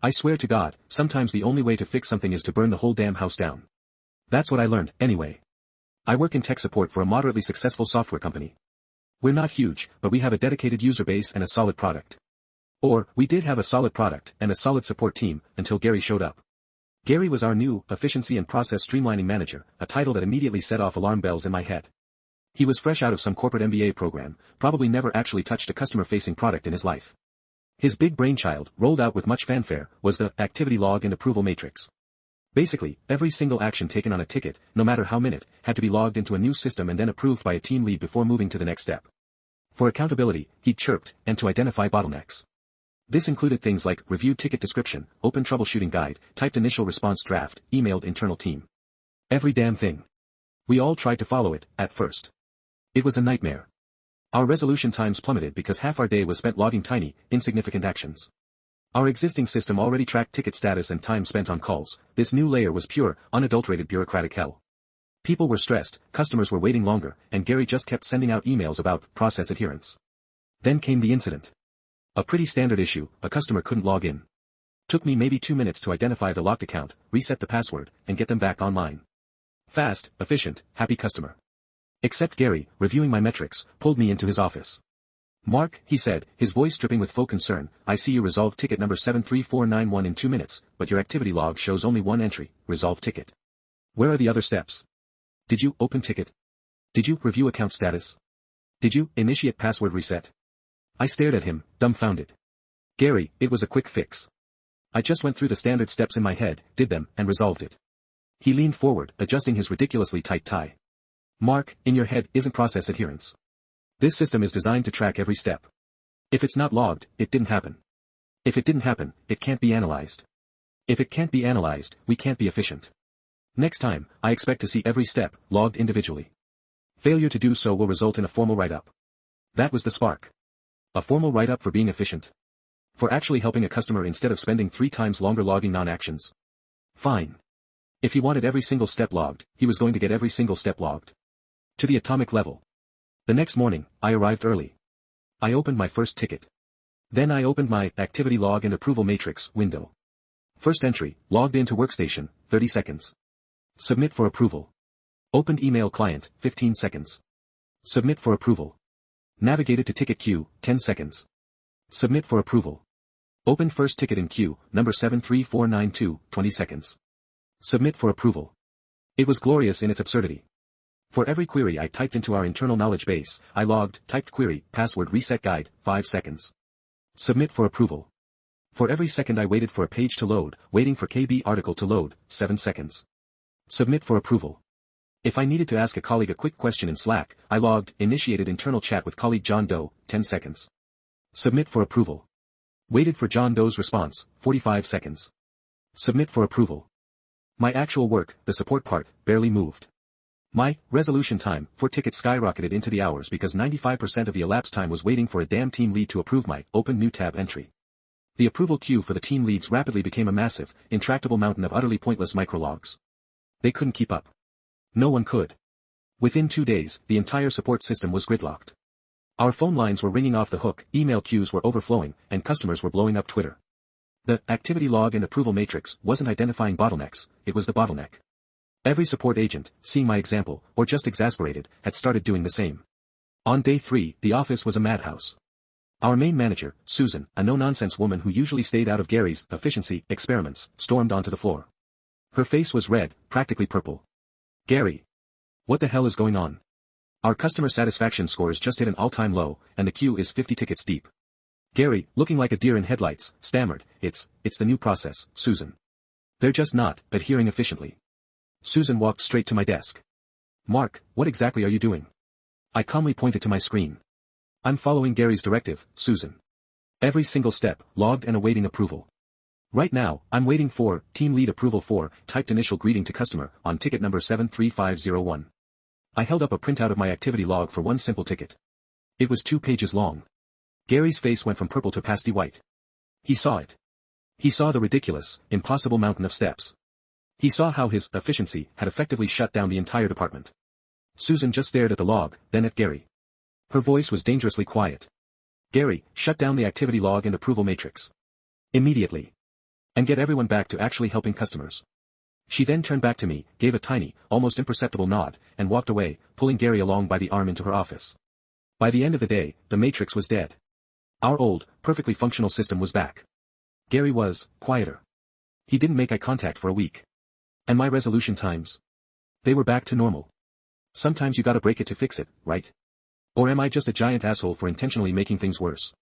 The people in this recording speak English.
I swear to God, sometimes the only way to fix something is to burn the whole damn house down. That's what I learned, anyway. I work in tech support for a moderately successful software company. We're not huge, but we have a dedicated user base and a solid product. Or, we did have a solid product and a solid support team, until Gary showed up. Gary was our new, efficiency and process streamlining manager, a title that immediately set off alarm bells in my head. He was fresh out of some corporate MBA program, probably never actually touched a customer-facing product in his life. His big brainchild, rolled out with much fanfare, was the activity log and approval matrix. Basically, every single action taken on a ticket, no matter how minute, had to be logged into a new system and then approved by a team lead before moving to the next step. For accountability, he chirped, and to identify bottlenecks. This included things like reviewed ticket description, open troubleshooting guide, typed initial response draft, emailed internal team. Every damn thing. We all tried to follow it, at first. It was a nightmare. Our resolution times plummeted because half our day was spent logging tiny, insignificant actions. Our existing system already tracked ticket status and time spent on calls. This new layer was pure, unadulterated bureaucratic hell. People were stressed, customers were waiting longer, and Gary just kept sending out emails about process adherence. Then came the incident. A pretty standard issue, a customer couldn't log in. Took me maybe 2 minutes to identify the locked account, reset the password, and get them back online. Fast, efficient, happy customer. Except Gary, reviewing my metrics, pulled me into his office. "Mark," he said, his voice dripping with full concern, "I see you resolved ticket number 73491 in 2 minutes, but your activity log shows only one entry, resolve ticket. Where are the other steps? Did you open ticket? Did you review account status? Did you initiate password reset?" I stared at him, dumbfounded. "Gary, it was a quick fix. I just went through the standard steps in my head, did them, and resolved it." He leaned forward, adjusting his ridiculously tight tie. "Mark, in your head isn't process adherence. This system is designed to track every step. If it's not logged, it didn't happen. If it didn't happen, it can't be analyzed. If it can't be analyzed, we can't be efficient. Next time, I expect to see every step, logged individually. Failure to do so will result in a formal write-up." That was the spark. A formal write-up for being efficient. For actually helping a customer instead of spending 3 times longer logging non-actions. Fine. If he wanted every single step logged, he was going to get every single step logged. To the atomic level. The next morning, I arrived early. I opened my first ticket. Then I opened my activity log and approval matrix window. First entry, logged into workstation, 30 seconds. Submit for approval. Opened email client, 15 seconds. Submit for approval. Navigated to ticket queue, 10 seconds. Submit for approval. Opened first ticket in queue, number 73492, 20 seconds. Submit for approval. It was glorious in its absurdity. For every query I typed into our internal knowledge base, I logged, typed query, password reset guide, 5 seconds. Submit for approval. For every second I waited for a page to load, waiting for KB article to load, 7 seconds. Submit for approval. If I needed to ask a colleague a quick question in Slack, I logged, initiated internal chat with colleague John Doe, 10 seconds. Submit for approval. Waited for John Doe's response, 45 seconds. Submit for approval. My actual work, the support part, barely moved. My resolution time for tickets skyrocketed into the hours because 95% of the elapsed time was waiting for a damn team lead to approve my open new tab entry. The approval queue for the team leads rapidly became a massive, intractable mountain of utterly pointless micrologs. They couldn't keep up. No one could. Within 2 days, the entire support system was gridlocked. Our phone lines were ringing off the hook, email queues were overflowing, and customers were blowing up Twitter. The activity log and approval matrix wasn't identifying bottlenecks, it was the bottleneck. Every support agent, seeing my example, or just exasperated, had started doing the same. On day 3, the office was a madhouse. Our main manager, Susan, a no-nonsense woman who usually stayed out of Gary's efficiency experiments, stormed onto the floor. Her face was red, practically purple. "Gary. What the hell is going on? Our customer satisfaction scores just hit an all-time low, and the queue is 50 tickets deep." Gary, looking like a deer in headlights, stammered, It's the new process, Susan. They're just not adhering efficiently." Susan walked straight to my desk. "Mark, what exactly are you doing?" I calmly pointed to my screen. "I'm following Gary's directive, Susan. Every single step, logged and awaiting approval. Right now, I'm waiting for team lead approval for typed initial greeting to customer on ticket number 73501. I held up a printout of my activity log for one simple ticket. It was 2 pages long. Gary's face went from purple to pasty white. He saw it. He saw the ridiculous, impossible mountain of steps. He saw how his efficiency had effectively shut down the entire department. Susan just stared at the log, then at Gary. Her voice was dangerously quiet. "Gary, shut down the activity log and approval matrix. Immediately. And get everyone back to actually helping customers. She then turned back to me, gave a tiny, almost imperceptible nod, and walked away, pulling Gary along by the arm into her office. By the end of the day, the Matrix was dead. Our old, perfectly functional system was back. Gary was quieter. He didn't make eye contact for a week. And my resolution times? They were back to normal. Sometimes you gotta break it to fix it, right? Or am I just a giant asshole for intentionally making things worse?